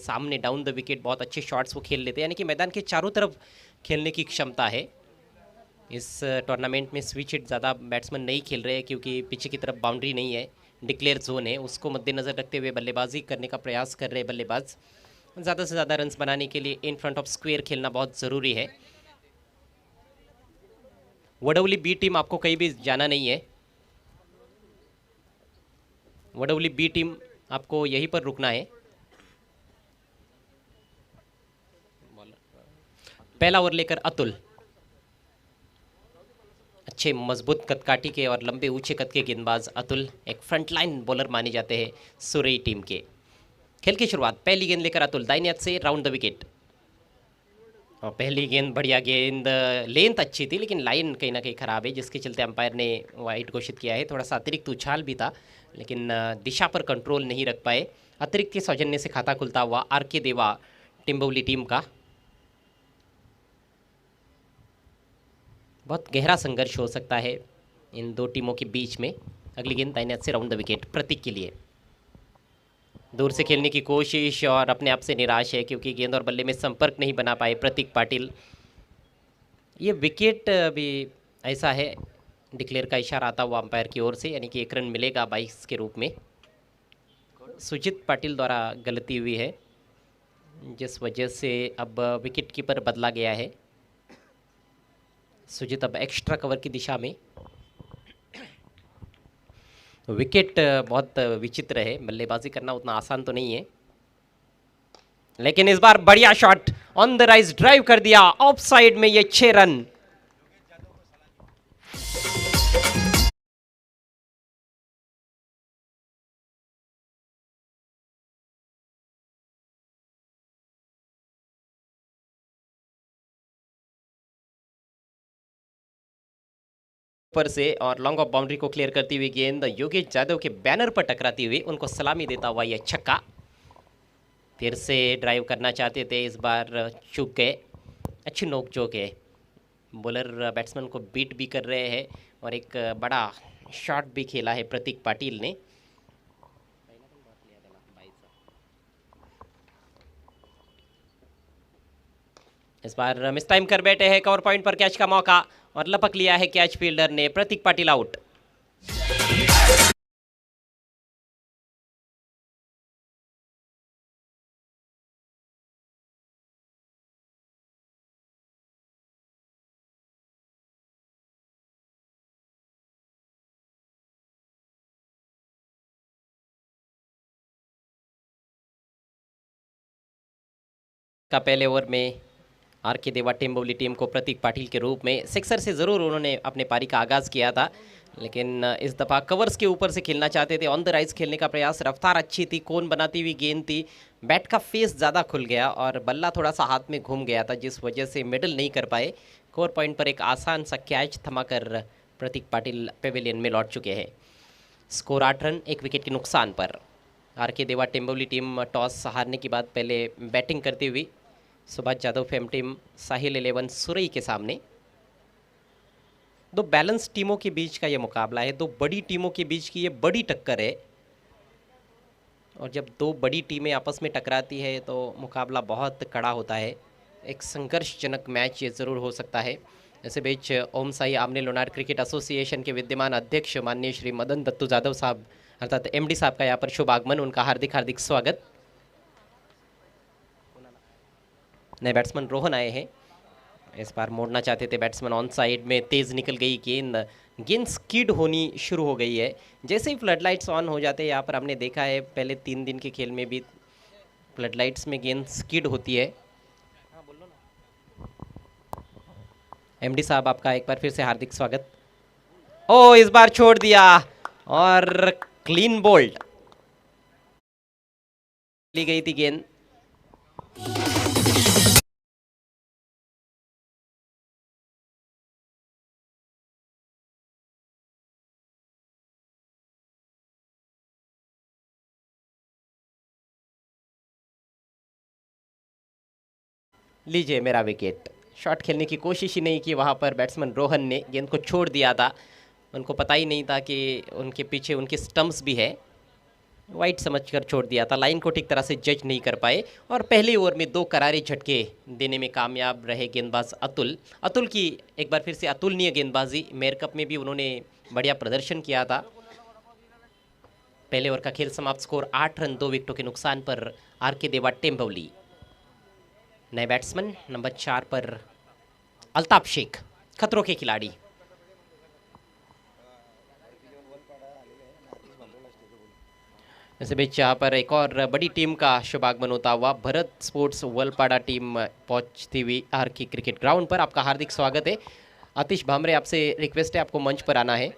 सामने down the wicket बहुत अच्छे शॉट्स वो खेल लेते हैं, यानी कि मैदान के चारों तरफ खेलने की क्षमता है। इस टूर्नामेंट में स्विच हिट ज़्यादा बैट्समैन नहीं खेल रहे हैं क्योंकि पीछे की तरफ बाउंड्री नहीं है, डिक्लेयर जोन है, उसको मद्देनज़र रखते हुए बल्लेबाजी करने का प्रयास कर रहे हैं बल्लेबाज। ज़्यादा से ज़्यादा रन्स बनाने के लिए इन फ्रंट ऑफ स्क्वायर खेलना बहुत ज़रूरी है। वडोली बी टीम आपको कहीं भी जाना नहीं है, वडोली बी टीम आपको यहीं पर रुकना है। पहला ओवर लेकर अतुल, अच्छे मजबूत कदकाठी के और लंबे ऊंचे कद के गेंदबाज अतुल एक फ्रंटलाइन बॉलर माने जाते हैं सुरई टीम के। खेल की शुरुआत, पहली गेंद लेकर अतुल दाहिने हाथ से राउंड द विकेट, और पहली गेंद बढ़िया गेंद, लेंथ अच्छी थी लेकिन लाइन कहीं ना कहीं ख़राब है, जिसके चलते अंपायर ने वाइड घोषित किया है। थोड़ा सा अतिरिक्त उछाल भी था लेकिन दिशा पर कंट्रोल नहीं रख पाए। अतिरिक्त के सौजन्य से खाता खुलता हुआ आर के देवा टिम्बोली टीम का। बहुत गहरा संघर्ष हो सकता है इन दो टीमों के बीच में। अगली गेंद दाहिने हाथ से राउंड द विकेट प्रतीक के लिए, दूर से खेलने की कोशिश और अपने आप से निराश है क्योंकि गेंद और बल्ले में संपर्क नहीं बना पाए प्रतीक पाटिल। ये विकेट भी ऐसा है, डिक्लेयर का इशारा आता हुआ अंपायर की ओर से, यानी कि 1 रन मिलेगा 22 के रूप में। सुजीत पाटिल द्वारा गलती हुई है जिस वजह से अब विकेट कीपर बदला गया है। सुजीत अब एक्स्ट्रा कवर की दिशा में। विकेट बहुत विचित्र है, बल्लेबाजी करना उतना आसान तो नहीं है, लेकिन इस बार बढ़िया shot on the rise drive कर दिया ऑफ साइड में, ये 6 रन। ऊपर से और लॉन्ग ऑफ बाउंड्री को क्लियर करती हुई गेंद योगेश यादव के बैनर पर टकराती हुई उनको सलामी देता हुआ यह छक्का। फिर से ड्राइव करना चाहते थे, इस बार चूक गए। अच्छी नोकझोंक है, बॉलर बैट्समैन को बीट भी कर रहे हैं और एक बड़ा शॉट भी खेला है प्रतीक पाटिल ने। इस बार मिस टाइम कर बैठे हैं, कवर पॉइंट पर कैच का मौका और लपक लिया है कैच फील्डर ने, प्रतीक पाटिल आउट। का पहले ओवर में आर के देवा टिम्बोली टीम को प्रतीक पाटिल के रूप में सिक्सर से ज़रूर उन्होंने अपने पारी का आगाज़ किया था, लेकिन इस दफ़ा कवर्स के ऊपर से खेलना चाहते थे। ऑन द राइज खेलने का प्रयास, रफ्तार अच्छी थी, कोन बनाती हुई गेंद थी, बैट का फेस ज़्यादा खुल गया और बल्ला थोड़ा सा हाथ में घूम गया था जिस वजह से मिडल नहीं कर पाए। कोर पॉइंट पर एक आसान सा कैच थमाकर प्रतीक पाटिल पेविलियन में लौट चुके हैं। स्कोर 8 रन 1 विकेट के नुकसान पर। आर के देवा टिम्बोली टीम टॉस हारने के बाद पहले बैटिंग करती हुई, सुभाष यादव फेम टीम साहिल 11 सुरई के सामने। दो बैलेंस टीमों के बीच का ये मुकाबला है, दो बड़ी टीमों के बीच की ये बड़ी टक्कर है, और जब दो बड़ी टीमें आपस में टकराती है तो मुकाबला बहुत कड़ा होता है। एक संघर्षजनक मैच ये ज़रूर हो सकता है। ऐसे बीच ओम साई आमने लोनार क्रिकेट एसोसिएशन के विद्यमान अध्यक्ष माननीय श्री मदन दत्तू जाधव साहब अर्थात एमडी साहब का यहाँ पर शुभ आगमन, उनका हार्दिक हार्दिक स्वागत। नए बैट्समैन रोहन आए हैं, इस बार मोड़ना चाहते थे बैट्समैन, ऑन साइड में तेज़ निकल गई गेंद, गेंद स्किड होनी शुरू हो गई है। जैसे ही फ्लड लाइट्स ऑन हो जाते हैं, यहाँ पर हमने देखा है पहले 3 दिन के खेल में भी फ्लड लाइट्स में गेंद स्किड होती है। एमडी साहब आपका एक बार फिर से हार्दिक स्वागत। ओ इस बार छोड़ दिया और क्लीन बोल्ड ली गई थी गेंद। लीजिए मेरा विकेट। शॉट खेलने की कोशिश ही नहीं की वहाँ पर बैट्समैन रोहन ने, गेंद को छोड़ दिया था, उनको पता ही नहीं था कि उनके पीछे उनके स्टंप्स भी है। वाइट समझकर छोड़ दिया था, लाइन को ठीक तरह से जज नहीं कर पाए और पहले ओवर में 2 करारे झटके देने में कामयाब रहे गेंदबाज अतुल। अतुल की एक बार फिर से अतुलनीय गेंदबाजी, मेयर कप में भी उन्होंने बढ़िया प्रदर्शन किया था। पहले ओवर का खेल समाप्त, स्कोर 8 रन 2 विकेटों के नुकसान पर आरके देवा टेम्बोली। नए बैट्समैन नंबर 4 पर अल्ताफ शेख, खतरों के खिलाड़ी। इस बीच यहाँ पर एक और बड़ी टीम का शुभागमन होता हुआ भरत स्पोर्ट्स वलपाड़ा टीम पहुंचती हुई आरके क्रिकेट ग्राउंड पर। आपका हार्दिक स्वागत है। आतिश भामरे, आपसे रिक्वेस्ट है, आपको मंच पर आना है।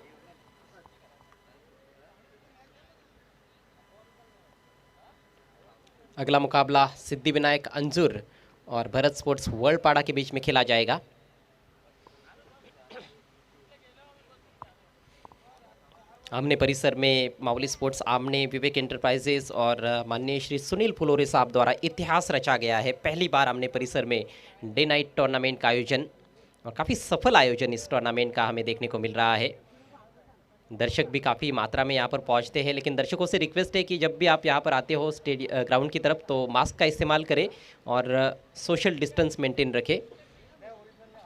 अगला मुकाबला सिद्धि विनायक अंजुर और भरत स्पोर्ट्स वलपाड़ा के बीच में खेला जाएगा। आमने परिसर में मावली स्पोर्ट्स आमने विवेक एंटरप्राइजेस और माननीय श्री सुनील फुलोरे साहब द्वारा इतिहास रचा गया है। पहली बार आमने परिसर में डे नाइट टूर्नामेंट का आयोजन, और काफ़ी सफल आयोजन इस टूर्नामेंट का हमें देखने को मिल रहा है। दर्शक भी काफ़ी मात्रा में यहाँ पर पहुँचते हैं, लेकिन दर्शकों से रिक्वेस्ट है कि जब भी आप यहाँ पर आते हो ग्राउंड की तरफ तो मास्क का इस्तेमाल करें और सोशल डिस्टेंस मेंटेन रखें।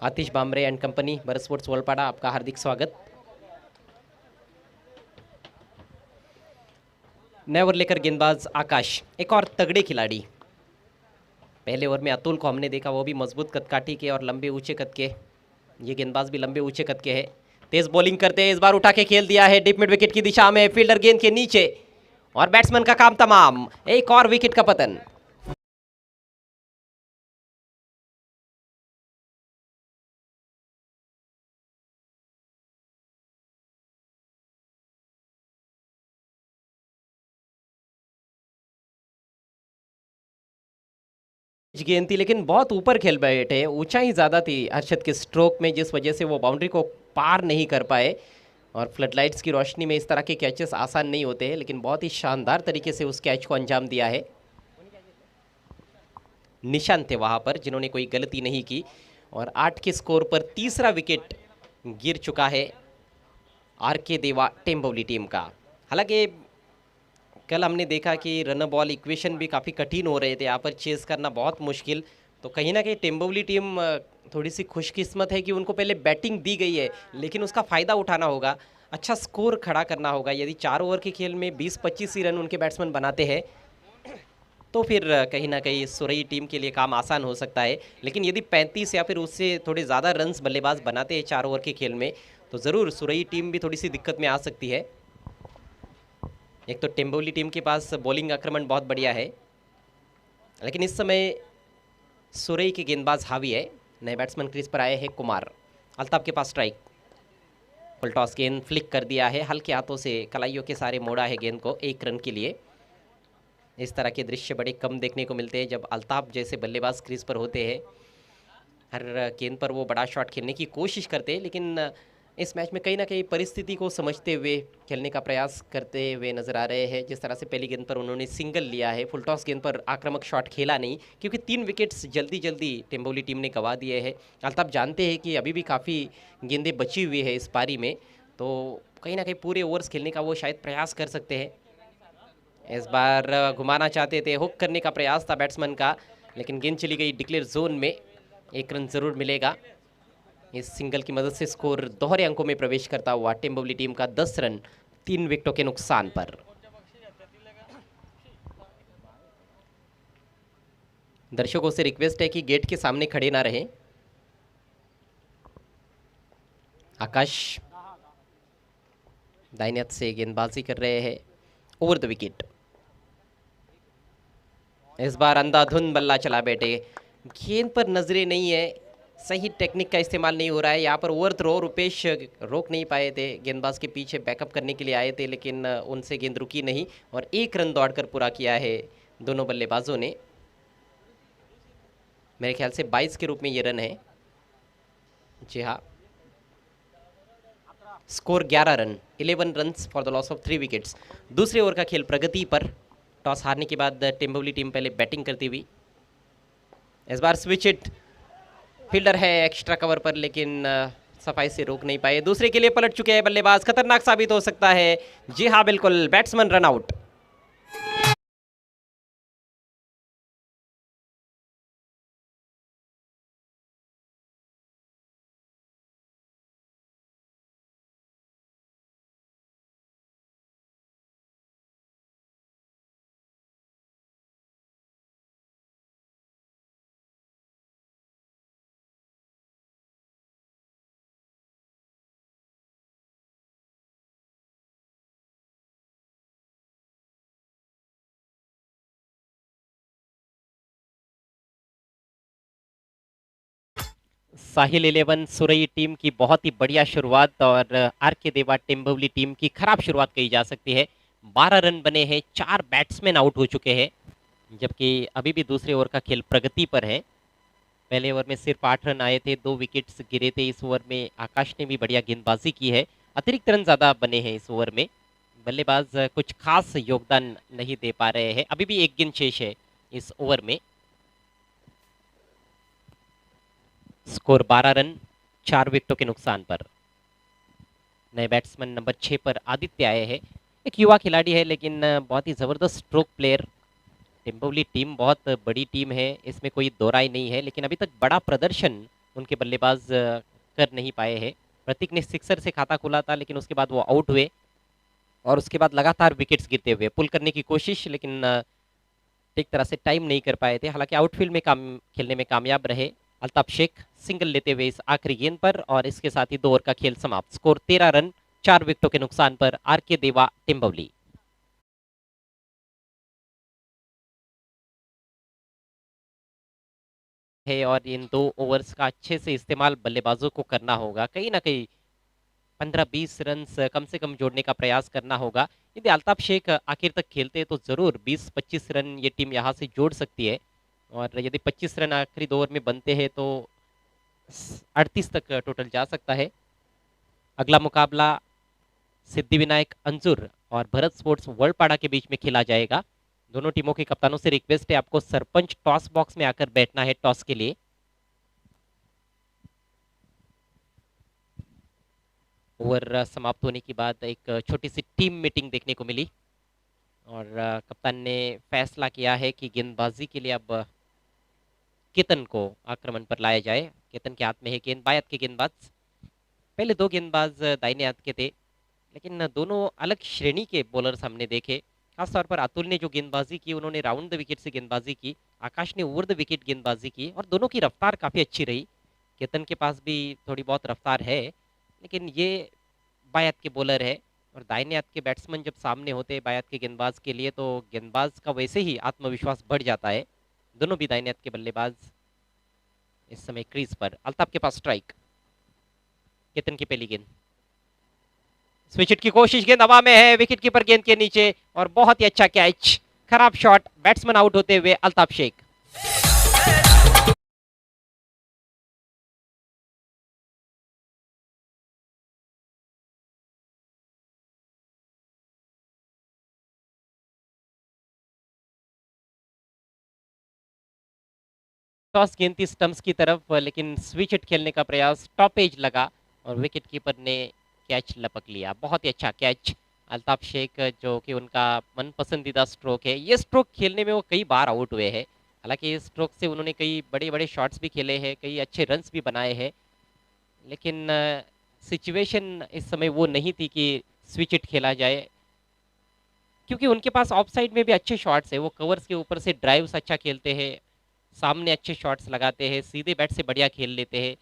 Atish Bhamre and company, Bharat sports Valpada, आपका हार्दिक स्वागत। नए ओवर लेकर गेंदबाज आकाश, एक और तगड़े खिलाड़ी। पहले ओवर में अतुल को हमने देखा, वो भी मजबूत कदकाठी के और लंबे ऊंचे कद के। ये गेंदबाज भी लंबे ऊंचे कद के हैं। तेज बॉलिंग करते हैं, इस बार उठा के खेल दिया है डीप मिड विकेट की दिशा में, फील्डर गेंद के नीचे और बैट्समैन का काम तमाम। एक और विकेट का पतन। गेंद थी लेकिन बहुत ऊपर खेल बैठे, ऊंचाई ज़्यादा थी हर्षद के स्ट्रोक में, जिस वजह से वो बाउंड्री को पार नहीं कर पाए। और फ्लडलाइट्स की रोशनी में इस तरह के कैचेस आसान नहीं होते हैं, लेकिन बहुत ही शानदार तरीके से उस कैच को अंजाम दिया है। निशान थे वहाँ पर जिन्होंने कोई गलती नहीं की, और 8 के स्कोर पर तीसरा विकेट गिर चुका है आरके देवा टेम्बोली टीम का। हालांकि कल हमने देखा कि रन बॉल इक्वेशन भी काफ़ी कठिन हो रहे थे, यहाँ पर चेस करना बहुत मुश्किल। तो कहीं ना कहीं टेम्बोली टीम थोड़ी सी खुशकिस्मत है कि उनको पहले बैटिंग दी गई है, लेकिन उसका फ़ायदा उठाना होगा, अच्छा स्कोर खड़ा करना होगा। यदि 4 ओवर के खेल में 20-25 ही रन उनके बैट्समैन बनाते हैं तो फिर कहीं ना कहीं सुरई टीम के लिए काम आसान हो सकता है। लेकिन यदि 35 या फिर उससे थोड़े ज़्यादा रन्स बल्लेबाज बनाते हैं 4 ओवर के खेल में, तो ज़रूर सुरई टीम भी थोड़ी सी दिक्कत में आ सकती है। एक तो टेम्बोली टीम के पास बॉलिंग आक्रमण बहुत बढ़िया है, लेकिन इस समय सुरई के गेंदबाज हावी है। नए बैट्समैन क्रीज पर आए हैं कुमार। अल्ताफ के पास स्ट्राइक, फुल टॉस गेंद फ्लिक कर दिया है, हल्के हाथों से कलाइयों के सारे मोड़ा है गेंद को 1 रन के लिए। इस तरह के दृश्य बड़े कम देखने को मिलते हैं जब अल्ताफ जैसे बल्लेबाज क्रीज पर होते हैं। हर गेंद पर वो बड़ा शॉट खेलने की कोशिश करते हैं, लेकिन इस मैच में कहीं ना कहीं परिस्थिति को समझते हुए खेलने का प्रयास करते हुए नजर आ रहे हैं। जिस तरह से पहली गेंद पर उन्होंने सिंगल लिया है, फुल टॉस गेंद पर आक्रामक शॉट खेला नहीं, क्योंकि 3 विकेट्स जल्दी जल्दी टेम्बोली टीम ने गंवा दिए हैं। अल्ताफ जानते हैं कि अभी भी काफ़ी गेंदें बची हुई है इस पारी में, तो कहीं ना कहीं पूरे ओवर्स खेलने का वो शायद प्रयास कर सकते हैं। इस बार घुमाना चाहते थे, हुक करने का प्रयास था बैट्समैन का, लेकिन गेंद चली गई डिक्लेयर जोन में। 1 रन जरूर मिलेगा। इस सिंगल की मदद से स्कोर दोहरे अंकों में प्रवेश करता हुआ टेम्बोली टीम का 10 रन 3 विकेटों के नुकसान पर। दर्शकों से रिक्वेस्ट है कि गेट के सामने खड़े ना रहें। आकाश दाहिने हाथ से गेंदबाजी कर रहे हैं, ओवर द विकेट। इस बार अंधाधुंध बल्ला चला बैठे, गेंद पर नजरें नहीं है, सही टेक्निक का इस्तेमाल नहीं हो रहा है। यहाँ पर ओवर थ्रो रुपेश रोक नहीं पाए थे, गेंदबाज के पीछे बैकअप करने के लिए आए थे, लेकिन उनसे गेंद रुकी नहीं और 1 रन दौड़कर पूरा किया है दोनों बल्लेबाजों ने। मेरे ख्याल से 22 के रूप में ये रन है। जी हाँ, score 11 run, 11 runs for the loss of 3 wickets. दूसरे ओवर का खेल प्रगति पर। टॉस हारने के बाद टेम्बोली टीम पहले बैटिंग करती हुई। इस बार स्विच इट, फील्डर है एक्स्ट्रा कवर पर, लेकिन सफाई से रोक नहीं पाए। दूसरे के लिए पलट चुके हैं बल्लेबाज, खतरनाक साबित हो सकता है। जी हाँ बिल्कुल, बैट्समैन रन आउट। साहिल 11 सुरई टीम की बहुत ही बढ़िया शुरुआत और आर के देवा टिम्बवली टीम की खराब शुरुआत कही जा सकती है। 12 रन बने हैं, 4 बैट्समैन आउट हो चुके हैं, जबकि अभी भी दूसरे ओवर का खेल प्रगति पर है। पहले ओवर में सिर्फ 8 रन आए थे, 2 विकेट्स गिरे थे। इस ओवर में आकाश ने भी बढ़िया गेंदबाजी की है, अतिरिक्त रन ज्यादा बने हैं इस ओवर में। बल्लेबाज कुछ खास योगदान नहीं दे पा रहे हैं, अभी भी एक गेंद शेष है इस ओवर में। स्कोर 12 रन 4 विकेटों के नुकसान पर। नए बैट्समैन नंबर 6 पर आदित्य आए हैं। एक युवा खिलाड़ी है, लेकिन बहुत ही जबरदस्त स्ट्रोक प्लेयर। टिम्बवली टीम बहुत बड़ी टीम है, इसमें कोई दो राय नहीं है, लेकिन अभी तक बड़ा प्रदर्शन उनके बल्लेबाज कर नहीं पाए हैं। प्रतीक ने सिक्सर से खाता खोला था, लेकिन उसके बाद वो आउट हुए और उसके बाद लगातार विकेट्स गिरते हुए पुल करने की कोशिश, लेकिन ठीक तरह से टाइम नहीं कर पाए थे। हालांकि आउटफील्ड में काम खेलने में कामयाब रहे। अल्ताफ शेख सिंगल लेते हुए इस आखिरी गेंद पर, और इसके साथ ही 2 ओवर का खेल समाप्त। स्कोर 13 रन 4 विकेटों के नुकसान पर आर के देवा टिम्बवली है। और इन 2 ओवर्स का अच्छे से इस्तेमाल बल्लेबाजों को करना होगा, कहीं ना कहीं 15-20 रन कम से कम जोड़ने का प्रयास करना होगा। यदि अल्ताफ शेख आखिर तक खेलते हैं तो जरूर 20-25 रन ये टीम यहाँ से जोड़ सकती है, और यदि 25 रन आखिरी 2 ओवर में बनते हैं तो 38 तक टोटल जा सकता है। अगला मुकाबला सिद्धि विनायक अंजुर और भरत स्पोर्ट्स वर्ल्डपाड़ा के बीच में खेला जाएगा। दोनों टीमों के कप्तानों से रिक्वेस्ट है, आपको सरपंच टॉस बॉक्स में आकर बैठना है टॉस के लिए। ओवर समाप्त होने के बाद एक छोटी सी टीम मीटिंग देखने को मिली, और कप्तान ने फैसला किया है कि गेंदबाजी के लिए अब केतन को आक्रमण पर लाया जाए। केतन के हाथ में है गेंद, बायत के गेंदबाज। पहले 2 गेंदबाज दाहिने हाथ के थे, लेकिन दोनों अलग श्रेणी के बॉलर्स हमने देखे। खासतौर पर अतुल ने जो गेंदबाजी की, उन्होंने राउंड द विकेट से गेंदबाजी की। आकाश ने ओवर द विकेट गेंदबाजी की, और दोनों की रफ्तार काफ़ी अच्छी रही। केतन के पास भी थोड़ी बहुत रफ्तार है, लेकिन ये बायत के बॉलर है, और दाहिने हाथ के बैट्समैन जब सामने होते हैं बायत के गेंदबाज के लिए, तो गेंदबाज का वैसे ही आत्मविश्वास बढ़ जाता है। दोनों भी दाहिने हाथ के बल्लेबाज इस समय क्रीज पर। अल्ताफ के पास स्ट्राइक, केतन की पहली गेंद, स्विच की कोशिश, गेंद हवा में है, विकेट कीपर गेंद के नीचे, और बहुत ही अच्छा कैच। खराब शॉट, बैट्समैन आउट होते हुए अल्ताफ शेख। टॉस गेंद थी स्टंप्स की तरफ, लेकिन स्विच हिट खेलने का प्रयास, टॉप एज लगा और विकेट कीपर ने कैच लपक लिया। बहुत ही अच्छा कैच। अल्ताफ शेख, जो कि उनका मन पसंदीदा स्ट्रोक है, ये स्ट्रोक खेलने में वो कई बार आउट हुए हैं। हालांकि इस स्ट्रोक से उन्होंने कई बड़े बड़े शॉट्स भी खेले हैं, कई अच्छे रन्स भी बनाए हैं, लेकिन सिचुएशन इस समय वो नहीं थी कि स्विच हिट खेला जाए, क्योंकि उनके पास ऑफ साइड में भी अच्छे शॉट्स है। वो कवर्स के ऊपर से ड्राइव्स अच्छा खेलते हैं, सामने अच्छे शॉट्स लगाते हैं, सीधे बैट से बढ़िया खेल लेते हैं।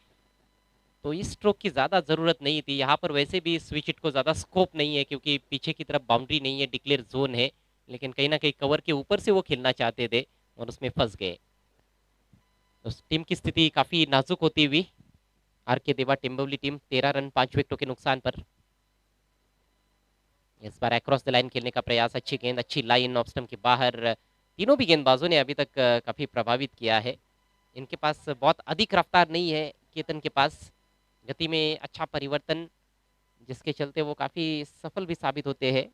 तो इस स्ट्रोक की ज़्यादा ज़रूरत नहीं थी। यहाँ पर वैसे भी स्विच हिट को ज़्यादा स्कोप नहीं है, क्योंकि पीछे की तरफ बाउंड्री नहीं है, डिक्लेयर जोन है, लेकिन कहीं ना कहीं कवर के ऊपर से वो खेलना चाहते थे और उसमें फंस गए। तो टीम की स्थिति काफ़ी नाजुक होती हुई। आर के देवा टिम्बवली टीम 13 रन 5 विकेटों के नुकसान पर। इस बार अक्रॉस द लाइन खेलने का प्रयास, अच्छी गेंद, अच्छी लाइन ऑफ स्टंप के बाहर। तीनों भी गेंदबाजों ने अभी तक काफ़ी प्रभावित किया है। इनके पास बहुत अधिक रफ्तार नहीं है, केतन के पास गति में अच्छा परिवर्तन, जिसके चलते वो काफ़ी सफल भी साबित होते हैं।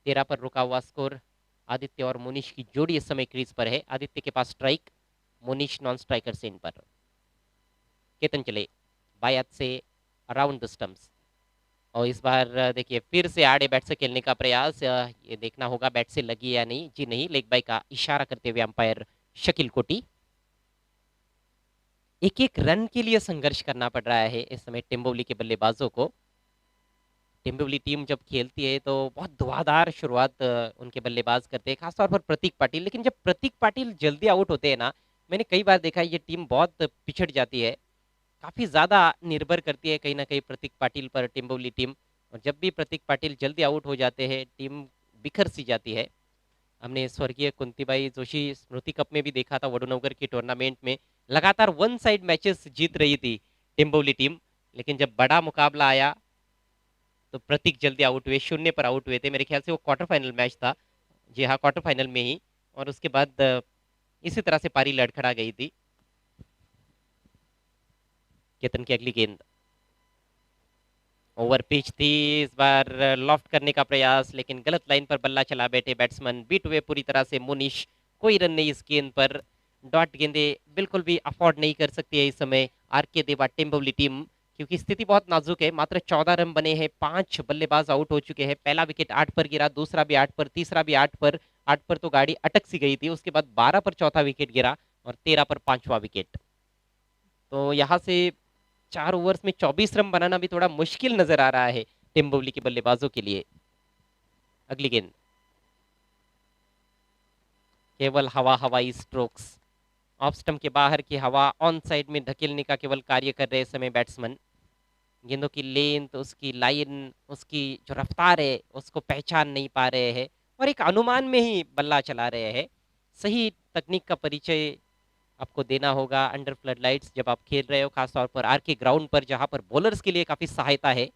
13 पर रुका हुआ स्कोर। आदित्य और मोनिश की जोड़ी इस समय क्रीज पर है। आदित्य के पास स्ट्राइक, मोनिश नॉन स्ट्राइकर से इन पर। केतन चले बायत से अराउंड द स्टंप्स, और इस बार देखिए फिर से आड़े बैट से खेलने का प्रयास। ये देखना होगा बैट से लगी या नहीं। जी नहीं, लेग बाई का इशारा करते हुए अंपायर शकील कोटी। एक एक रन के लिए संघर्ष करना पड़ रहा है इस समय टिम्बवली के बल्लेबाजों को। टिम्बवली टीम जब खेलती है तो बहुत धुआंधार शुरुआत उनके बल्लेबाज करते हैं, खासतौर पर प्रतीक पाटिल। लेकिन जब प्रतीक पाटिल जल्दी आउट होते हैं ना, मैंने कई बार देखा है ये टीम बहुत पिछड़ जाती है। काफी ज्यादा निर्भर करती है कहीं ना कहीं प्रतीक पाटिल पर टिम्बवली टीम, और जब भी प्रतीक पाटिल जल्दी आउट हो जाते हैं टीम बिखर सी जाती है। हमने स्वर्गीय कुंतीबाई जोशी स्मृति कप में भी देखा था, वडोनगर की टूर्नामेंट में लगातार वन साइड मैचेस जीत रही थी टिम्बोली टीम, लेकिन जब बड़ा मुकाबला आया तो प्रतीक जल्दी आउट हुए, शून्य पर आउट हुए थे। मेरे ख्याल से वो क्वार्टर फाइनल मैच था, जी हाँ क्वार्टर फाइनल में ही। और उसके बाद इसी तरह से पारी लड़खड़ा गई थी। केतन की अगली गेंद ओवर पिच थी, इस बार लॉफ्ट करने का प्रयास, लेकिन गलत लाइन पर बल्ला चला बैठे बैट्समैन, बीट हुए पूरी तरह से मुनिश। कोई रन नहीं इस गेंद पर। डॉट गेंदे बिल्कुल भी अफोर्ड नहीं कर सकती है इस समय आर के देवा टिम्बोली टीम, क्योंकि स्थिति बहुत नाजुक है। मात्र 14 रन बने हैं, 5 बल्लेबाज आउट हो चुके हैं। पहला विकेट 8 पर गिरा, दूसरा भी 8 पर, तीसरा भी 8 पर। 8 पर तो गाड़ी अटक सी गई थी, उसके बाद 12 पर चौथा विकेट गिरा और 13 पर पांचवा विकेट। तो यहाँ से 4 ओवर्स में 24 रन बनाना भी थोड़ा मुश्किल नजर आ रहा है टिम्बोली के बल्लेबाजों के लिए। अगली गेंद केवल हवाई स्ट्रोक्स, ऑफ स्टंप के बाहर की हवा ऑन साइड में धकेलने का केवल कार्य कर रहे समय बैट्समैन। गेंदों की लेंथ, उसकी लाइन, उसकी जो रफ्तार है उसको पहचान नहीं पा रहे हैं और एक अनुमान में ही बल्ला चला रहे हैं। सही तकनीक का परिचय आपको देना होगा अंडर फ्लड लाइट्स जब आप खेल रहे हो, खासतौर पर आर के ग्राउंड पर जहां पर बॉलर्स के लिए काफी सहायता है।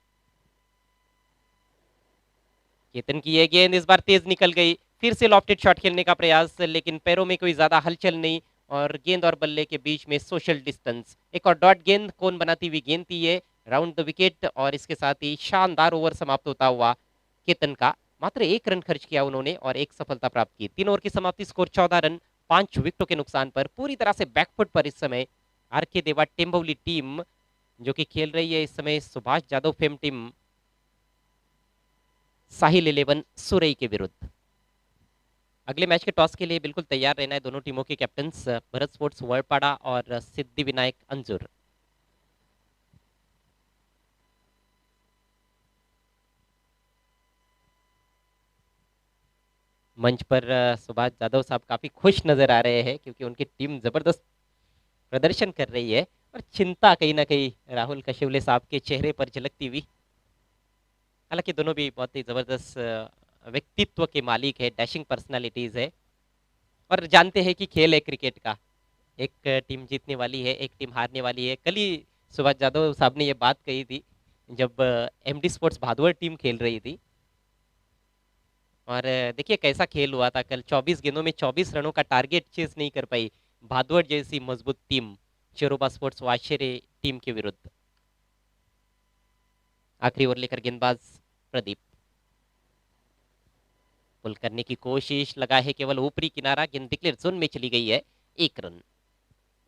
केतन की ये गेंद इस बार तेज निकल गई, फिर से लॉफ्टेड शॉट खेलने का प्रयास, लेकिन पैरों में कोई ज्यादा हलचल नहीं और गेंद और बल्ले के बीच में सोशल डिस्टेंस। एक और डॉट गेंद कौन बनाती हुई गेंद थी ये, राउंड द विकेट, और इसके साथ ही शानदार ओवर समाप्त होता हुआ केतन का। मात्र 1 रन खर्च किया उन्होंने और 1 सफलता प्राप्त की। 3 ओवर की समाप्ति, स्कोर 14 रन, 5 विकेटों के नुकसान पर। पूरी तरह से बैकफुट पर इस समय आर के देवा टिम्बोली टीम, जो कि खेल रही है इस समय सुभाष जादव फेम टीम साहिल 11 सुरई के विरुद्ध। अगले मैच के टॉस के लिए बिल्कुल तैयार रहना है दोनों टीमों के कैप्टन्स भरत स्पोर्ट्स वर्पाड़ा और सिद्धि विनायक अंजुर। मंच पर सुभाष जादव साहब काफी खुश नजर आ रहे हैं क्योंकि उनकी टीम जबरदस्त प्रदर्शन कर रही है और चिंता कहीं ना कहीं राहुल कशिवले साहब के चेहरे पर झलकती हुई। हालांकि दोनों भी बहुत ही जबरदस्त व्यक्तित्व के मालिक है, डैशिंग पर्सनालिटीज है और जानते हैं कि खेल है क्रिकेट का, एक टीम जीतने वाली है, एक टीम हारने वाली है। कल ही सुभाष यादव साहब ने ये बात कही थी जब एमडी स्पोर्ट्स भादुआ टीम खेल रही थी। और देखिए कैसा खेल हुआ था कल, 24 गेंदों में 24 रनों का टारगेट चेस नहीं कर पाई भादुआ जैसी मजबूत टीम शेरोबा स्पोर्ट्स वाशेरे टीम के विरुद्ध। आखिरी ओवर लेकर गेंदबाज प्रदीप, पुल करने की कोशिश, लगा है केवल ऊपरी किनारा, गेंद डिक्लेयर जोन में चली गई है। 1 रन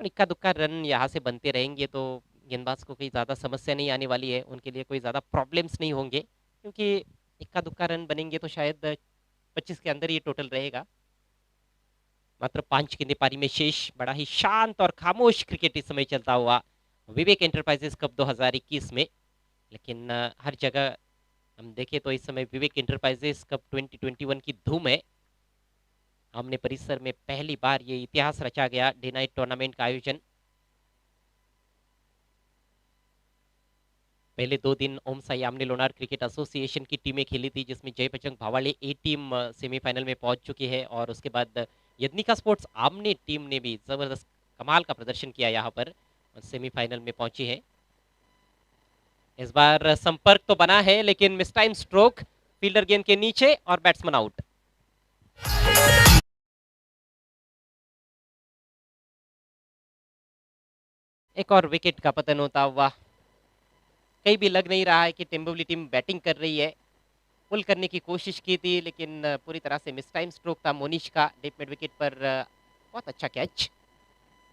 और इक्का दुक्का रन यहाँ से बनते रहेंगे तो गेंदबाज को कोई ज़्यादा समस्या नहीं आने वाली है, उनके लिए कोई ज़्यादा प्रॉब्लम्स नहीं होंगे, क्योंकि इक्का दुक्का रन बनेंगे तो शायद 25 के अंदर ये टोटल रहेगा। मात्र 5 गेंदें पारी में शेष। बड़ा ही शांत और खामोश क्रिकेट इस समय चलता हुआ विवेक एंटरप्राइजेस कप 2021 में, लेकिन हर जगह हम देखें तो इस समय विवेक एंटरप्राइजेस कप 2021 की धूम है। हमने परिसर में पहली बार ये इतिहास रचा गया डे नाइट टूर्नामेंट का आयोजन। पहले 2 दिन ओम साई आमने लोनार क्रिकेट एसोसिएशन की टीमें खेली थी, जिसमें जय बजरंग भावाले ए टीम सेमीफाइनल में पहुंच चुकी है और उसके बाद यदनिका स्पोर्ट्स आमने टीम ने भी जबरदस्त कमाल का प्रदर्शन किया यहाँ पर और सेमीफाइनल में पहुंची है। इस बार संपर्क तो बना है लेकिन मिस टाइम स्ट्रोक, फील्डर गेंद के नीचे और बैट्समैन आउट। एक और विकेट का पतन होता हुआ, कहीं भी लग नहीं रहा है कि टिम्बोली टीम बैटिंग कर रही है। पुल करने की कोशिश की थी लेकिन पूरी तरह से मिस टाइम स्ट्रोक था मोनिश का डीप मिड विकेट पर। बहुत अच्छा कैच,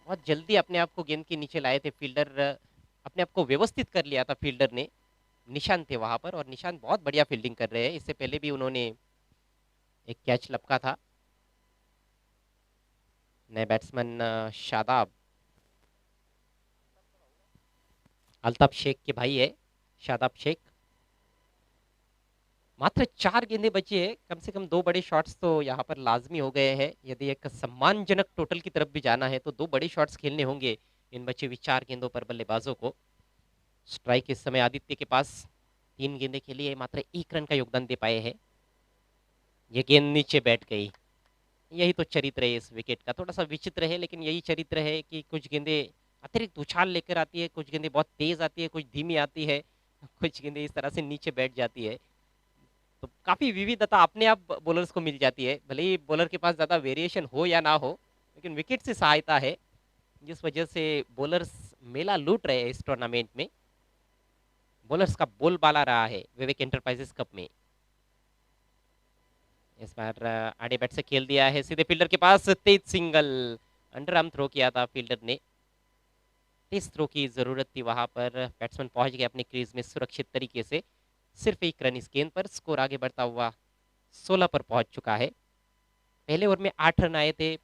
बहुत जल्दी अपने आप को गेंद के नीचे लाए थे फील्डर, अपने आप को व्यवस्थित कर लिया था फील्डर ने। निशान थे वहां पर और निशान बहुत बढ़िया फील्डिंग कर रहे हैं, इससे पहले भी उन्होंने एक कैच लपका था। नए बैट्समैन शादाब, अल्ताफ शेख के भाई है शादाब शेख। मात्र 4 गेंदें बची है, कम से कम 2 बड़े शॉट्स तो यहाँ पर लाजमी हो गए हैं। यदि एक सम्मानजनक टोटल की तरफ भी जाना है तो 2 बड़े शॉट्स खेलने होंगे इन बची हुई 4 गेंदों पर बल्लेबाजों को। स्ट्राइक इस समय आदित्य के पास, 3 गेंदें खेली है, मात्र 1 रन का योगदान दे पाए हैं। ये गेंद नीचे बैठ गई, यही तो चरित्र है इस विकेट का, थोड़ा सा विचित्र है लेकिन यही चरित्र है कि कुछ गेंदे अतिरिक्त उछाल लेकर आती है, कुछ गेंदे बहुत तेज आती है, कुछ धीमी आती है, कुछ गेंदे इस तरह से नीचे बैठ जाती है। तो काफी विविधता अपने आप बॉलर्स को मिल जाती है, भले ही बॉलर के पास ज्यादा वेरिएशन हो या ना हो, लेकिन विकेट से सहायता है, जिस वजह से बॉलर्स मेला लूट रहे हैं इस टूर्नामेंट में। बॉलर्स का बोलबाला रहा है विवेक एंटरप्राइजेस कप में। इस बार आड़े बैट से खेल दिया है सीधे फील्डर के पास, तेज सिंगल, अंडर आर्म थ्रो किया था फील्डर ने। तेज थ्रो की जरूरत थी वहां पर, बैट्समैन पहुंच गया अपनी क्रीज में सुरक्षित तरीके से। सिर्फ एक रन इस गेंद पर, स्कोर आगे बढ़ता हुआ 16 पर पहुंच चुका है। पहले ओवर में 8 रन आए थे,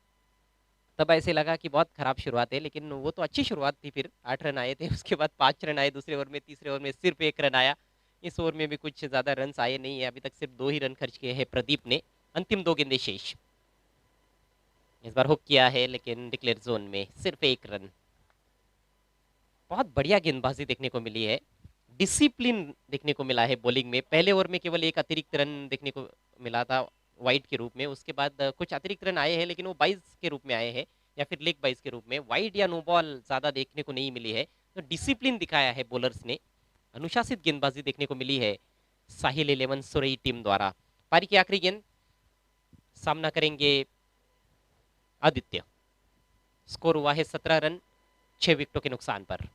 तब ऐसे लगा कि बहुत खराब शुरुआत है, लेकिन वो तो अच्छी शुरुआत थी। फिर 8 रन आए थे, उसके बाद 5 रन आए दूसरे ओवर में, तीसरे ओवर में सिर्फ 1 रन आया। इस ओवर में भी कुछ ज्यादा रन आए नहीं है, अभी तक सिर्फ 2 ही रन खर्च किए हैं प्रदीप ने। अंतिम 2 गेंदे शेष। इस बार हुक किया है लेकिन डिक्लेयर जोन में सिर्फ 1 रन। बहुत बढ़िया गेंदबाजी देखने को मिली है, डिसिप्लिन देखने को मिला है बॉलिंग में। पहले ओवर में केवल एक अतिरिक्त रन देखने को मिला था वाइड के रूप में, उसके बाद कुछ अतिरिक्त रन आए हैं लेकिन वो 22 के रूप में आए हैं, या फिर लेग 22 के रूप में। वाइड या नो बॉल ज्यादा देखने को नहीं मिली है, तो डिसिप्लिन दिखाया है बॉलर्स ने, अनुशासित गेंदबाजी देखने को मिली है साहिल 11 सुरई टीम द्वारा। पारी की आखिरी गेंद, सामना करेंगे आदित्य। स्कोर हुआ है 17 रन 6 विकेटों के नुकसान पर।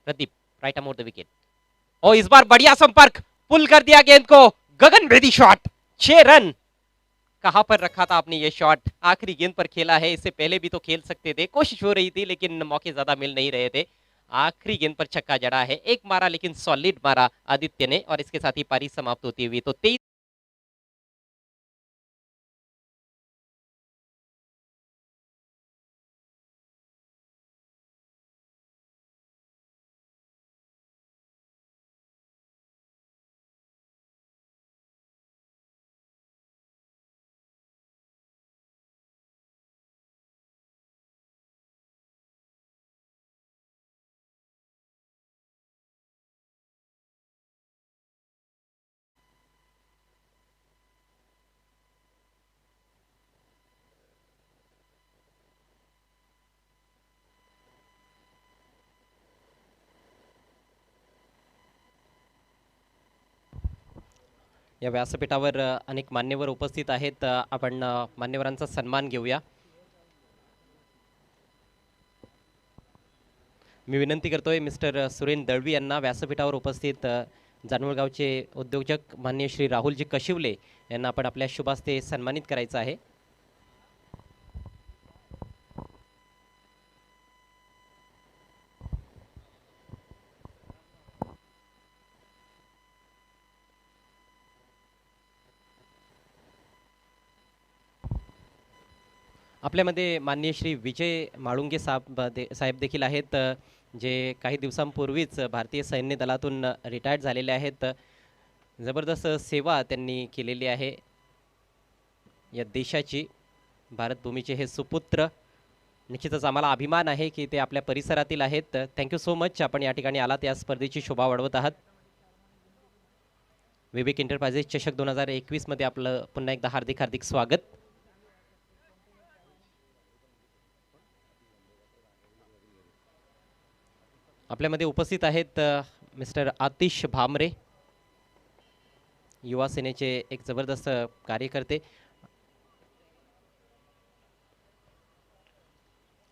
प्रदीप राइट अमोर द विकेट, और इस बार बढ़िया संपर्क, पुल कर दिया गेंद को, गगनभेदी शॉट, 6 रन। कहां पर रखा था आपने ये शॉट, आखिरी गेंद पर खेला है, इससे पहले भी तो खेल सकते थे, कोशिश हो रही थी लेकिन मौके ज्यादा मिल नहीं रहे थे। आखिरी गेंद पर छक्का जड़ा है, एक मारा लेकिन सॉलिड मारा आदित्य ने, और इसके साथ ही पारी समाप्त होती हुई। तो 23 या व्यासपीठावर अनेक मान्यवर उपस्थित आहेत, आपण मान्यवरांचा सन्मान घेऊया। मी विनंती करतोय मिस्टर सुरेन दळवी यांना, व्यासपीठावर उपस्थित जानवळगावचे उद्योजक माननीय श्री राहुलजी कशिवले यांना आपण आपल्या शुभास्ते सन्मानित करायचं आहे। आपल्यामध्ये माननीय श्री विजय माळुंगे साहेब देखील आहेत, जे काही दिवसांपूर्वीच भारतीय सैन्य दलातून रिटायर्ड झालेले आहेत। जबरदस्त सेवा त्यांनी केलेली आहे या देशाची, भारत भूमीचे हे सुपुत्र। निश्चितच आम्हाला अभिमान आहे की ते आपल्या परिसरातील आहेत। थँक्यू सो मच, आपण या ठिकाणी आलात, या स्पर्धेची शोभा वाढवत आहात। विवेक एंटरप्राइजेस चषक 2021 मध्ये आपलं पुन्हा एकदा हार्दिक हार्दिक स्वागत। आपल्यामध्ये उपस्थित आहेत मिस्टर आतिश भामरे, युवा सेनेचे एक जबरदस्त कार्यकर्ते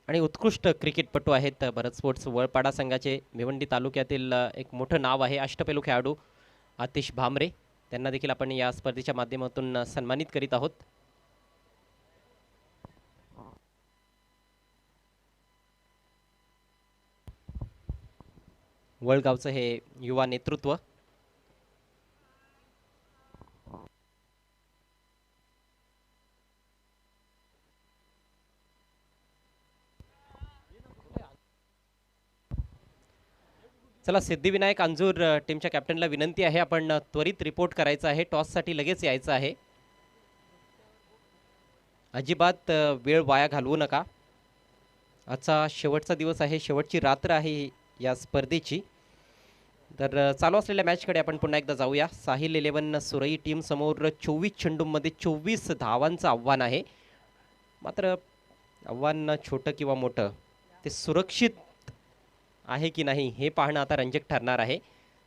आणि उत्कृष्ट क्रिकेटपटू आहेत। भरत स्पोर्ट्स वळपाडा संघाचे भिवंडी तालुक्यातील एक मोठं नाव आहे अष्टपैलू खेळाडू आतिश भामरे, त्यांना देखील आपण या स्पर्धेच्या माध्यमातून सन्मानित करीत आहोत। वळगावचं हे युवा नेतृत्व, चला सिद्धिविनायक अंजूर टीमच्या कॅप्टनला विनंती आहे, आपण त्वरित रिपोर्ट करायचा आहे, टॉससाठी लगेच यायचं आहे, अजिबात वेळ वाया घालवू नका। आजचा शेवटचा दिवस आहे, शेवटची रात्र आहे या स्पर्धेची। तर चालू असलेल्या मॅचकडे आपण पुन्हा एकदा जाऊया. साहिल 11 सुरई टीम समोर 24 चेंडूंमध्ये 24 धावांचं आव्हान आहे. मात्र आव्हान छोटं किंवा मोठं ते सुरक्षित आहे की नाही हे पाहणं आता रंजक ठरणार आहे.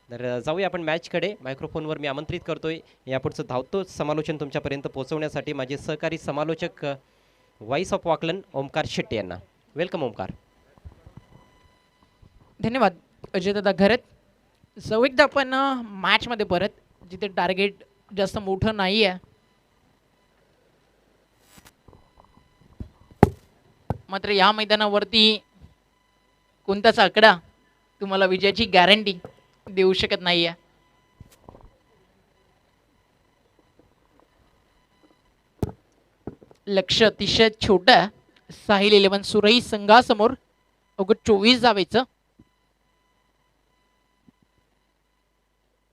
तर जाऊया आपण मॅचकडे. मायक्रोफोनवर मी आमंत्रित करतोय यापुढचं धावतो समालोचन तुमच्यापर्यंत पोहोचवण्यासाठी माझे सहकारी समालोचक व्हॉइस ऑफ वाकलन ओमकार शेट्टी यांना. वेलकम ओमकार. धन्यवाद अजयदादा घरत. सो एकदा आपण मॅचमध्ये परत, जिथे टार्गेट जास्त मोठं नाही आहे, मात्र या मैदानावरती कोणताच आकडा तुम्हाला विजयाची गॅरंटी देऊ शकत नाही आहे. लक्ष अतिशय छोटं आहे. साहिल 11 सुरई संघासमोर अवघं 24 जावेचं.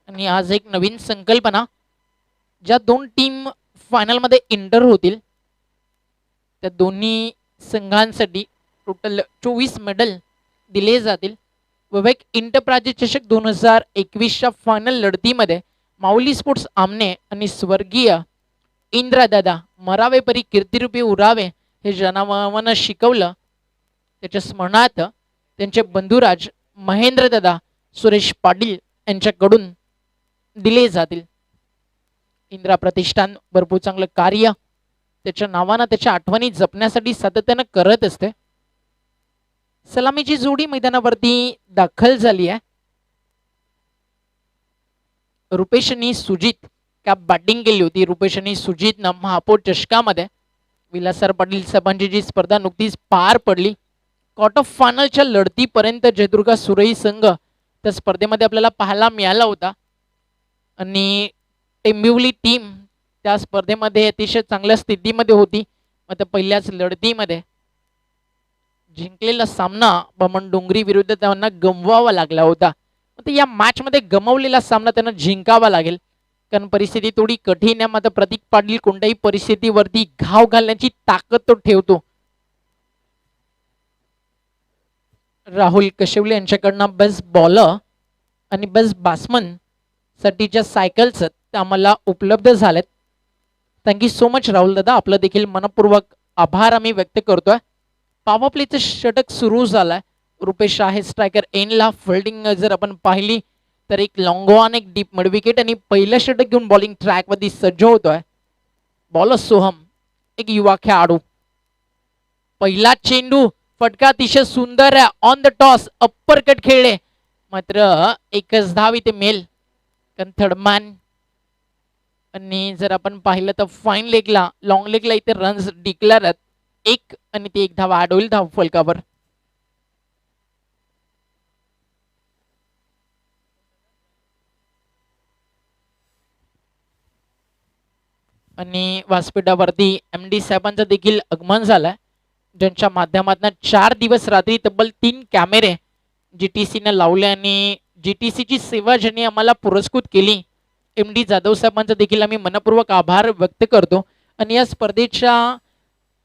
आणि आज एक नवीन संकल्पना, ज्या दोन टीम फायनलमध्ये एंटर होतील त्या दोन्ही संघांसाठी टोटल 24 मेडल दिले जातील. विवेक इंटरप्राइजेस चषक 2021च्या फायनल लढतीमध्ये माऊली स्पोर्ट्स आमने आणि स्वर्गीय इंद्रदादा मरावेपरी कीर्तिरूपी उरावे हे जनावानं शिकवलं, त्याच्या स्मरणार्थ त्यांचे बंधुराज महेंद्रदादा सुरेश पाटील यांच्याकडून दिले जातील. इंदिरा प्रतिष्ठान भरपूर चांगलं कार्य त्याच्या नावानं त्याच्या आठवणी जपण्यासाठी सातत्यानं करत असते. सलामीची जोडी मैदानावरती दाखल झाली आहे. रुपेश आणि सुजित कॅप बॅटिंग केली होती. रुपेश आणि सुजितनं महापौर चषकामध्ये विलासराव पाटील साहेबांची जी स्पर्धा नुकतीच पार पडली, क्वार्टर फायनलच्या लढतीपर्यंत जयदुर्गा सुरई संघ त्या स्पर्धेमध्ये आपल्याला पाहायला मिळाला होता. आणि टेंबिवली टीम त्या स्पर्धेमध्ये अतिशय चांगल्या स्थितीमध्ये होती. मग पहिल्याच लढतीमध्ये जिंकलेला सामना बमन डोंगरी विरुद्ध त्यांना गमवावा लागला होता. मग या मॅचमध्ये गमवलेला सामना त्यांना जिंकावा लागेल, कारण परिस्थिती थोडी कठीण आहे. मात्र प्रतीक पाटील कोणत्याही परिस्थितीवरती घाव घालण्याची ताकद तो ठेवतो. राहुल कशेवले यांच्याकडनं बेस्ट बॉलर आणि बेस्ट बॅट्समन साठीच्या सायकल्स आम्हाला उपलब्ध झालेत. थँक्यू सो मच राहुल दादा, आपलं देखील मनपूर्वक आभार आम्ही व्यक्त करतोय. पॉवर प्लेचं षटक सुरू झालंय. रुपेश आहे स्ट्रायकर एनला. फिल्डिंग जर आपण पाहिली तर एक लॉंग ऑन, एक डीप मिड विकेट आणि पहिलं षटक घेऊन बॉलिंग ट्रॅकवरती सज्ज होतोय. बॉलर सोहम एक युवा खेळाडू. पहिला चेंडू फटका अतिशय सुंदर आहे. On the toss upper cut खेळले, मात्र एकच धाव इथे मेल, कारण थर्डमॅन. आणि जर आपण पाहिलं तर फाईन लेगला, लॉंग लेगला इथे रन्स डिक्लेअर आहेत. एक आणि ती एक धाव ऍड होईल धाव फलकावर. आणि व्यासपीठावरती MD साहेबांचं देखील आगमन झालंय, ज्यांच्या माध्यमातून 4 दिवस रात्री तब्बल 3 कॅमेरे GTCने लावले आणि GTCची सेवा ज्यांनी आम्हाला पुरस्कृत केली, MD जाधव साहेबांचा देखील आम्ही मनपूर्वक आभार व्यक्त करतो. आणि या स्पर्धेच्या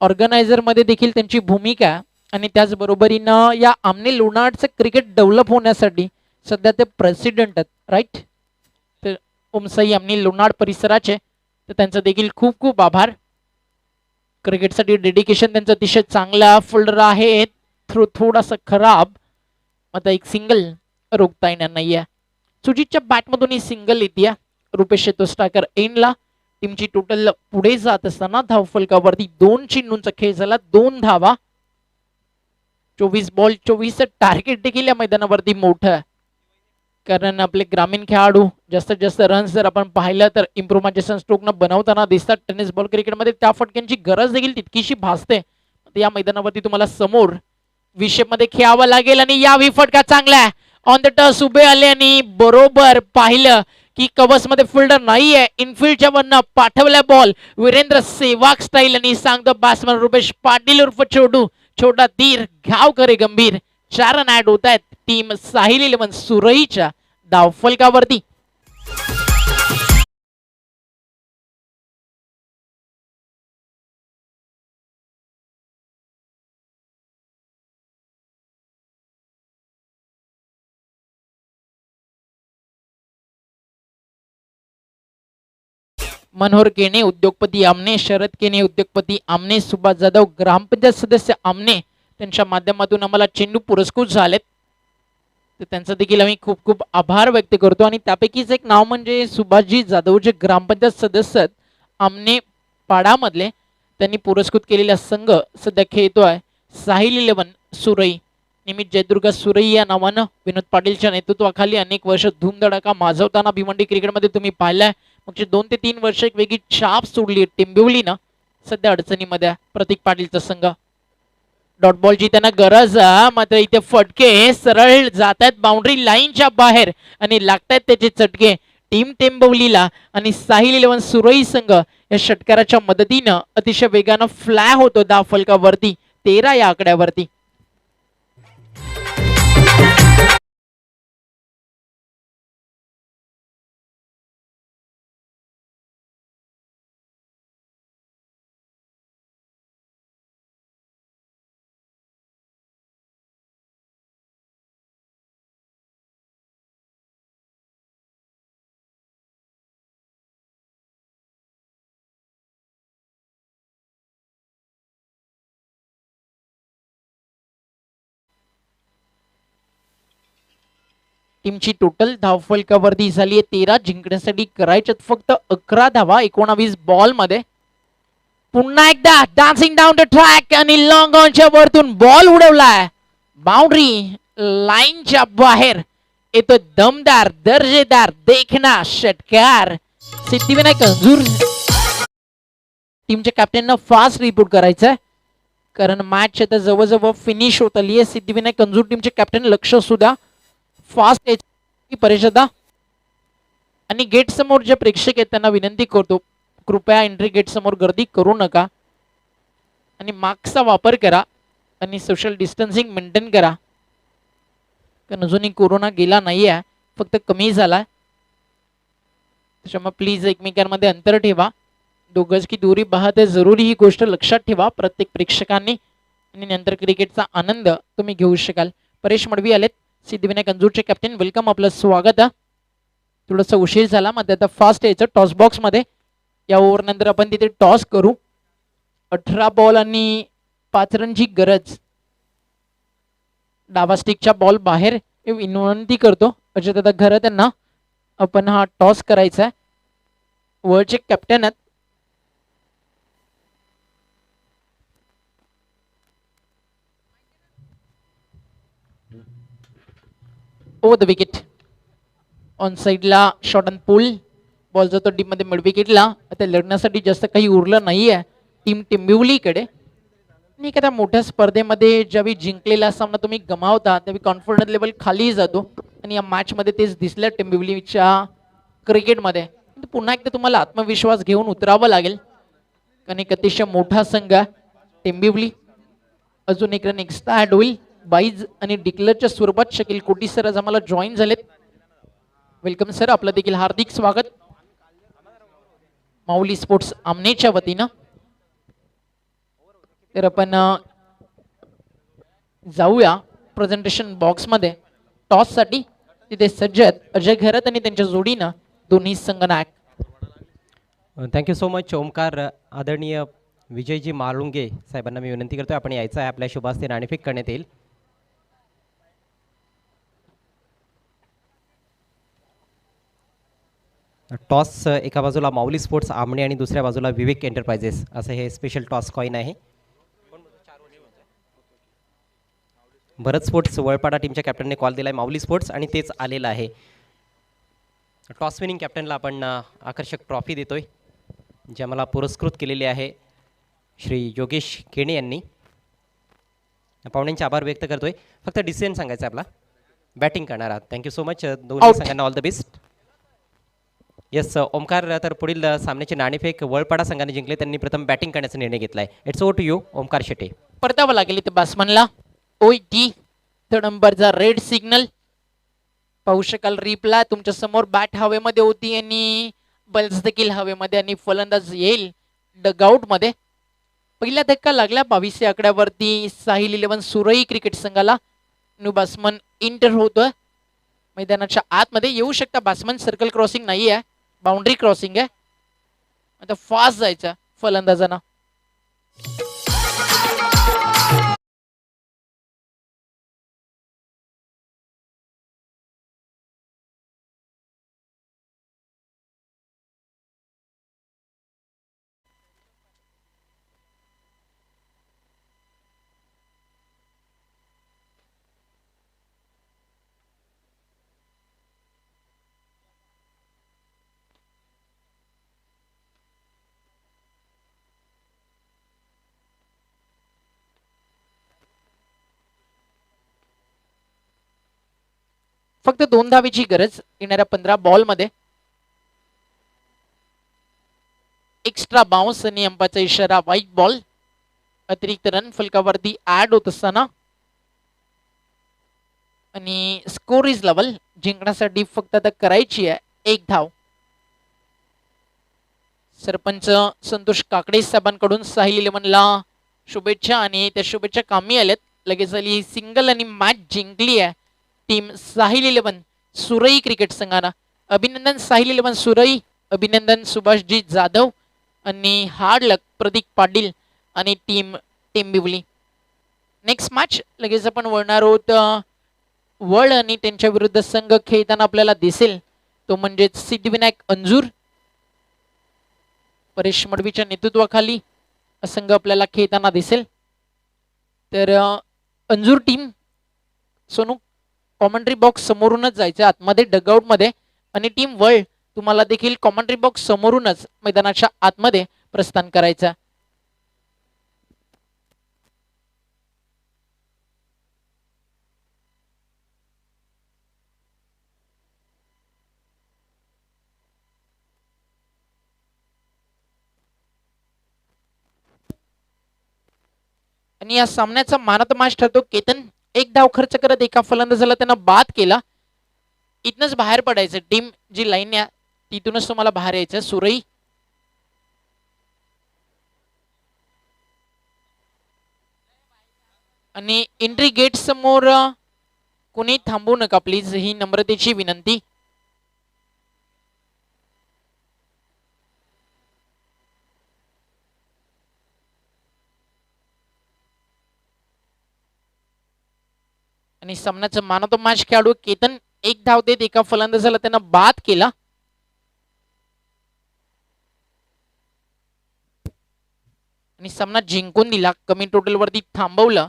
ऑर्गनायझरमध्ये देखील त्यांची भूमिका आहे. आणि त्याचबरोबरीनं या आमने लोणारचं क्रिकेट डेव्हलप होण्यासाठी सध्या ते प्रेसिडेंट आहेत, राईट. तर ओमसाई आमने लोणार परिसराचे, तर त्यांचा देखील खूप खूप आभार. क्रिकेटसाठी डेडिकेशन त्यांचं अतिशय चांगला. फोल्डर आहे थोडासा खराब, आता एक सिंगल रोखता येणार नाहीये. सुजितच्या बॅटमधून ही सिंगल येते. रुपेश येतो स्ट्रायकर एनला. टीमची टोटल पुढे जात असताना धाव फलकावरती 2 चेंडूंचा खेळ झाला, 2 धावा. 24 बॉल 24 टार्गेट देखील या मैदानावरती मोठं आहे, कारण आपले ग्रामीण खेळाडू जास्तीत जास्त रन्स जर आपण पाहिलं तर इम्प्रोव्हायझेशन स्ट्रोकनं बनवताना दिसतात. टेनिस बॉल क्रिकेटमध्ये त्या फटक्यांची गरज देखील तितकीशी भासते. या मैदानावरती तुम्हाला समोर विषयमध्ये खेळावं लागेल. आणि या फटका चांगला आहे. ऑन द टस उभे आले आणि बरोबर पाहिलं की कवचमध्ये फिल्डर नाहीये. इनफिल्डच्या वरनं पाठवला बॉल वीरेंद्र सेवाग स्टाईल आणि सांगतो बॅट्समन रुपेश पाटील उर्फ छोटू छोटा तीर घाव करे गंभीर. 4 रन ऍड होत आहेत टीम साहिल 11 सुरईच्या धावफलकावरती. मनोहर केणे उद्योगपती आमने, शरद केणे उद्योगपती आमने, सुभाष जाधव ग्रामपंचायत सदस्य आमने, त्यांच्या माध्यमातून आम्हाला चेंडू पुरस्कृत झालेत. तर त्यांचा देखील आम्ही खूप खूप आभार व्यक्त करतो. आणि त्यापैकीच एक नाव म्हणजे सुभाषजी जाधव, जे ग्रामपंचायत सदस्य आहेत आमने पाडामधले. त्यांनी पुरस्कृत केलेला संघ सध्या खेळतोय साहिल 11 सुरई. निमित जयदुर्गा सुरई या नावानं विनोद पाटीलच्या नेतृत्वाखाली अनेक वर्ष धूमधडाका माजवताना भिवंडी क्रिकेटमध्ये तुम्ही पाहिलाय. मग 2 ते 3 वर्ष एक वेगळी छाप सोडली टिंबिवलीनं. सध्या अडचणीमध्ये आहे प्रतीक पाटीलचा संघ. डॉट बॉलची त्यांना गरज आहे, मात्र इथे फटके सरळ जात आहेत बाउंड्री लाईनच्या बाहेर आणि लागतायत त्याचे चटके टीम टेंबवलीला. आणि साहिल 11 सुरई संघ या षटकाराच्या मदतीनं अतिशय वेगानं फ्लॅग होतो 10 फलकावरती, 13 या आकड्यावरती. टीमची टोटल धावफलकावरती झाली आहे 13. जिंकण्यासाठी करायच्यात फक्त 11 धावा 19 बॉल मध्ये. पुन्हा एकदा डान्सिंग डाऊन द ट्रॅक आणि लॉंग ऑनच्या वरतून बॉल उडवलाय बाउंड्री लाईनच्या बाहेर. येतो दमदार दर्जेदार देखना षटकार. सिद्धिविनायक अंजूर टीमच्या कॅप्टननं फास्ट रिपोर्ट करायचंय, कारण मॅच आता जवळजवळ फिनिश होत आली आहे. सिद्धिविनायक अंजूर टीमचे कॅप्टन लक्ष सुद्धा फास्ट याची परिषदा. आणि गेट समोर जे प्रेक्षक आहेत त्यांना विनंती करतो, कृपया एंट्री गेट समोर गर्दी करू नका आणि मास्कचा वापर करा आणि सोशल डिस्टन्सिंग मेंटेन करा, कारण अजूनही कोरोना गेला नाही आहे, फक्त कमी झाला. त्याच्यामुळे प्लीज एकमेकांमध्ये अंतर ठेवा, 2 गज की दूरी बाळगणे जरुरी, ही गोष्ट लक्षात ठेवा प्रत्येक प्रेक्षकांनी. आणि नंतर क्रिकेटचा आनंद तुम्ही घेऊ शकाल. परेश मडवी आलेत, सिद्धिविनायक अंजूरचे कॅप्टन. वेलकम, आपलं स्वागत आहे. थोडंसं उशीर झाला, मध्ये आता फास्ट यायचं टॉस बॉक्स मध्ये. या ओव्हर नंतर आपण तिथे टॉस करू. 18 बॉल आणि 5 रनची गरज. डावा स्टिकच्या बॉल बाहेर विनंती करतो अजय दादा घर त्यांना आपण हा टॉस करायचा आहे. वर्ल्डचे कॅप्टन आहेत. ओव्हर द विकेट ऑन साइडला शॉर्ट अँड पुल. बॉल जातो डीप मध्ये मिड विकेटला. आता लढण्यासाठी जास्त काही उरलं नाहीये टीम टिंबिवलीकडे. आणि एखाद्या मोठ्या स्पर्धेमध्ये ज्यावेळी जिंकलेला सामना तुम्ही गमावता त्यावेळी कॉन्फिडन्स लेवल खाली जातो, आणि या मॅच मध्ये तेच दिसलं टिंबिवलीच्या क्रिकेटमध्ये. पुन्हा एकदा तुम्हाला आत्मविश्वास घेऊन उतरावं लागेल, कारण एक अतिशय मोठा संघ आहे टिंबिवली. अजून एक रन एक्स्ट्रा ऍड होईल. बाईज आणि डिक्लेअरच्या स्वरूपात शकील कोटी सर आज आम्हाला जॉईन झालेत. वेलकम सर, आपलं देखील हार्दिक स्वागत माऊली स्पोर्ट्स आमनेच्या वतीनं. तर आपण जाऊया प्रेझेंटेशन बॉक्स मध्ये टॉस साठी. तिथे सज्ज आहेत अजय घरत आणि त्यांच्या जोडीनं दोन्ही संघनायक. Thank you so much Omkar. आदरणीय विजयजी माळुंगे साहेबांना मी विनंती करतोय आपण यायचं आहे, आपल्या शुभास्ते नाणेफेक करण्यात येईल. टॉस एका बाजूला माऊली स्पोर्ट्स आमणे आणि दुसऱ्या बाजूला विवेक एंटरप्राइजेस असं हे स्पेशल टॉस कॉइन आहे. भरत स्पोर्ट्स वळपाडा टीमच्या कॅप्टनने कॉल दिला आहे माऊली स्पोर्ट्स आणि तेच आलेलं आहे. टॉस विनिंग कॅप्टनला आपण आकर्षक ट्रॉफी देतोय, जे आम्हाला पुरस्कृत केलेली आहे श्री योगेश केणे यांनी. पाहुण्यांचे आभार व्यक्त करतोय. फक्त डिसिजन सांगायचं आपला, बॅटिंग करणार आहात. थँक्यू सो मच दोन्ही संघांना, all the best. Yes Omkar, तर पुढील सामन्याचे नाणेफेक वळपाडा संघाने जिंकले. त्यांनी प्रथम बॅटिंग करण्याचा निर्णय घेतला आहे. It's over to you Omkar Shete. परतावं लागेल इथे बॅट्समनला. ओटी थर्ड नंबरचा रेड सिग्नल पाहू शकाल. रिप्लाय तुमच्या समोर बॅट हवेमध्ये होती आणि बल्स देखील हवेमध्ये, आणि फलंदाज येईल डगआउट मध्ये. पहिला धक्का लागला 22 आकड्यावरती साहिल 11 सुरई क्रिकेट संघाला. न्यू बॅट्समन इंटर होतोय मैदानाच्या आतमध्ये. येऊ शकता बॅट्समन, सर्कल क्रॉसिंग नाही आहे, बाउंड्री क्रॉसिंग आहे. आता फास्ट जायचं फलंदाजांना. फक्त 2 धावेची गरज येणाऱ्या 15 बॉलमध्ये. एक्स्ट्रा बाउन्स आणि अंपाचा इशारा व्हाईट बॉल. अतिरिक्त रन फलकावरती ऍड होत असताना आणि स्कोर इज लेवल. जिंकण्यासाठी फक्त आता करायची आहे 1 धाव. सरपंच संतोष काकडे साहेबांकडून साहिल 11ला शुभेच्छा आणि त्या शुभेच्छा कामी आल्यात. लगेच आली सिंगल आणि मॅच जिंकली आहे टीम साहिल 11 सुरई क्रिकेट संघानं. अभिनंदन साहिल 11 सुरई. अभिनंदन सुभाषजी जाधव आणि हार्ड लक प्रतीक पाटील आणि टीम टेंबिवली. नेक्स्ट मॅच लगेच आपण वळणार आहोत वळ आणि त्यांच्या विरुद्ध संघ खेळताना आपल्याला दिसेल तो म्हणजे सिद्धिविनायक अंजूर. परेश मडवीच्या नेतृत्वाखाली संघ आपल्याला खेळताना दिसेल. तर Anjur team Sonu commentary box समोरूनच जायचं आतमध्ये डगआउटमध्ये आणि टीम वळ तुम्हाला देखील कॉमेंट्री बॉक्स समोरूनच मैदानाच्या आतमध्ये प्रस्थान करायचं. आणि या सामन्याचा मान ऑफ द मॅच ठरतो केतन. 1 धाव खर्च करत एका फलंदाजाला त्यांना बाद केला. इथनच बाहेर पडायचं टीम जी लाईन आहे तिथूनच तुम्हाला बाहेर यायचं. सुरई आणि एंट्री गेट समोर कोणी थांबू नका प्लीज, ही नम्रतेची विनंती. आणि सामन्याचं मान ऑफ द मॅच खेळाडू केतन 1 धाव देत एका फलंदाजाला त्यांना बाद केला. आणि सामना जिंकून दिला. कमी टोटल वरती थांबवलं.